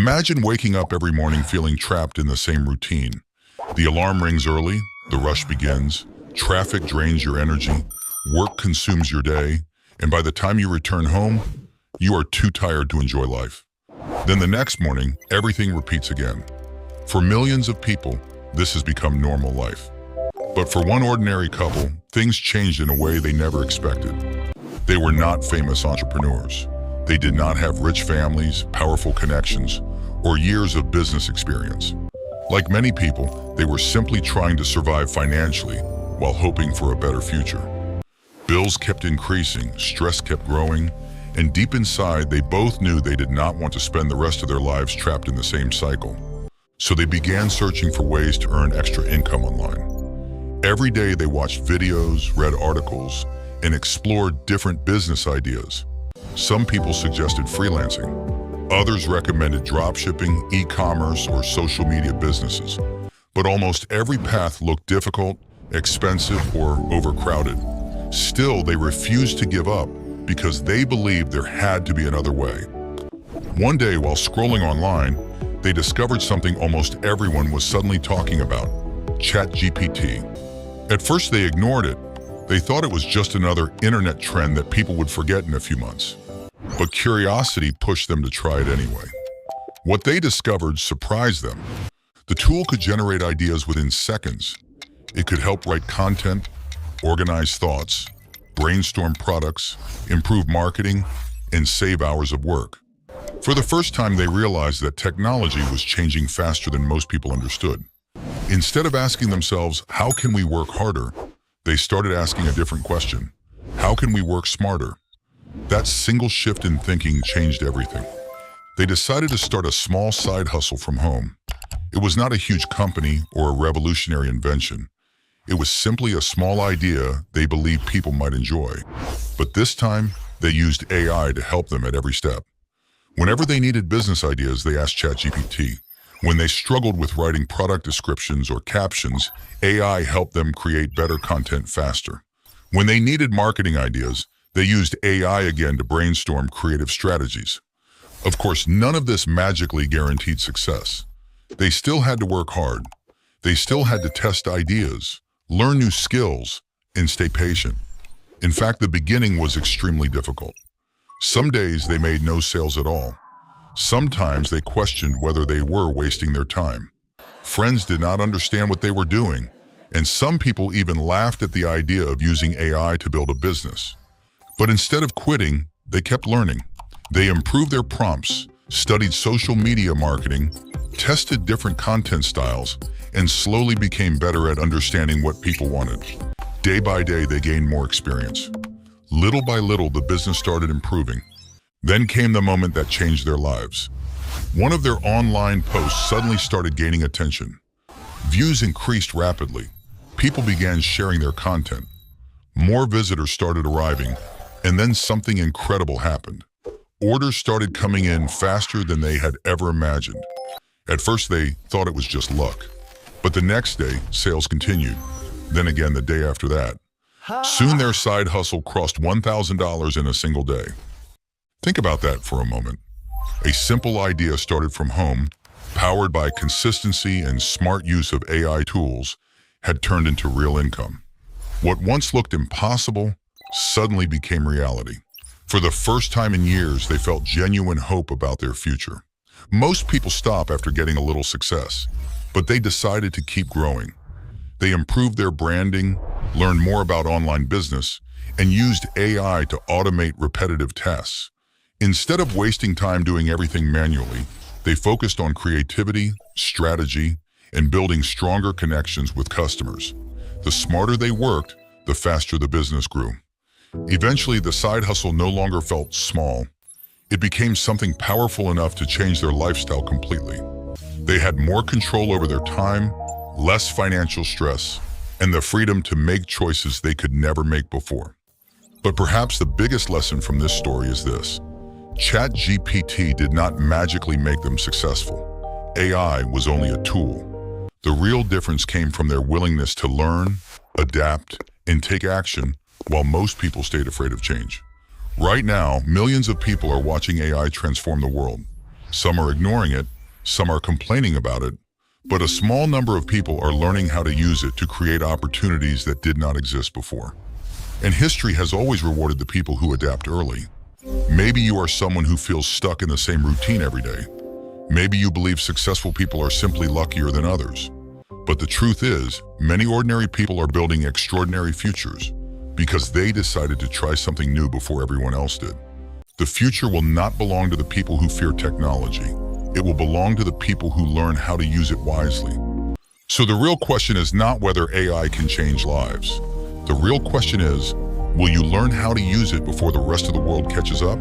Imagine waking up every morning feeling trapped in the same routine. The alarm rings early, the rush begins, traffic drains your energy, work consumes your day, and by the time you return home, you are too tired to enjoy life. Then the next morning, everything repeats again. For millions of people, this has become normal life. But for one ordinary couple, things changed in a way they never expected. They were not famous entrepreneurs. They did not have rich families, powerful connections, or years of business experience. Like many people, they were simply trying to survive financially while hoping for a better future. Bills kept increasing, stress kept growing, and deep inside, they both knew they did not want to spend the rest of their lives trapped in the same cycle. So they began searching for ways to earn extra income online. Every day they watched videos, read articles, and explored different business ideas. Some people suggested freelancing. Others recommended dropshipping, e-commerce, or social media businesses. But almost every path looked difficult, expensive, or overcrowded. Still, they refused to give up because they believed there had to be another way. One day, while scrolling online, they discovered something almost everyone was suddenly talking about: ChatGPT. At first, they ignored it. They thought it was just another internet trend that people would forget in a few months. But curiosity pushed them to try it anyway. What they discovered surprised them. The tool could generate ideas within seconds. It could help write content, organize thoughts, brainstorm products, improve marketing, and save hours of work. For the first time, they realized that technology was changing faster than most people understood. Instead of asking themselves, how can we work harder? They started asking a different question: how can we work smarter? That single shift in thinking changed everything. They decided to start a small side hustle from home. It was not a huge company or a revolutionary invention. It was simply a small idea they believed people might enjoy. But this time, they used AI to help them at every step. Whenever they needed business ideas, they asked ChatGPT. When they struggled with writing product descriptions or captions, AI helped them create better content faster. When they needed marketing ideas, they used AI again to brainstorm creative strategies. Of course, none of this magically guaranteed success. They still had to work hard. They still had to test ideas, learn new skills, and stay patient. In fact, the beginning was extremely difficult. Some days they made no sales at all. Sometimes they questioned whether they were wasting their time. Friends did not understand what they were doing, and some people even laughed at the idea of using AI to build a business. But instead of quitting, they kept learning. They improved their prompts, studied social media marketing, tested different content styles, and slowly became better at understanding what people wanted. Day by day, they gained more experience. Little by little, the business started improving. Then came the moment that changed their lives. One of their online posts suddenly started gaining attention. Views increased rapidly. People began sharing their content. More visitors started arriving, and then something incredible happened. Orders started coming in faster than they had ever imagined. At first, they thought it was just luck. But the next day, sales continued. Then again the day after that. Soon their side hustle crossed $1,000 in a single day. Think about that for a moment. A simple idea started from home, powered by consistency and smart use of AI tools, had turned into real income. What once looked impossible suddenly became reality. For the first time in years, they felt genuine hope about their future. Most people stop after getting a little success, but they decided to keep growing. They improved their branding, learned more about online business, and used AI to automate repetitive tasks. Instead of wasting time doing everything manually, they focused on creativity, strategy, and building stronger connections with customers. The smarter they worked, the faster the business grew. Eventually, the side hustle no longer felt small. It became something powerful enough to change their lifestyle completely. They had more control over their time, less financial stress, and the freedom to make choices they could never make before. But perhaps the biggest lesson from this story is this: ChatGPT did not magically make them successful. AI was only a tool. The real difference came from their willingness to learn, adapt, and take action, while most people stayed afraid of change. Right now, millions of people are watching AI transform the world. Some are ignoring it, some are complaining about it, but a small number of people are learning how to use it to create opportunities that did not exist before. And history has always rewarded the people who adapt early. Maybe you are someone who feels stuck in the same routine every day. Maybe you believe successful people are simply luckier than others. But the truth is, many ordinary people are building extraordinary futures because they decided to try something new before everyone else did. The future will not belong to the people who fear technology. It will belong to the people who learn how to use it wisely. So the real question is not whether AI can change lives. The real question is, will you learn how to use it before the rest of the world catches up?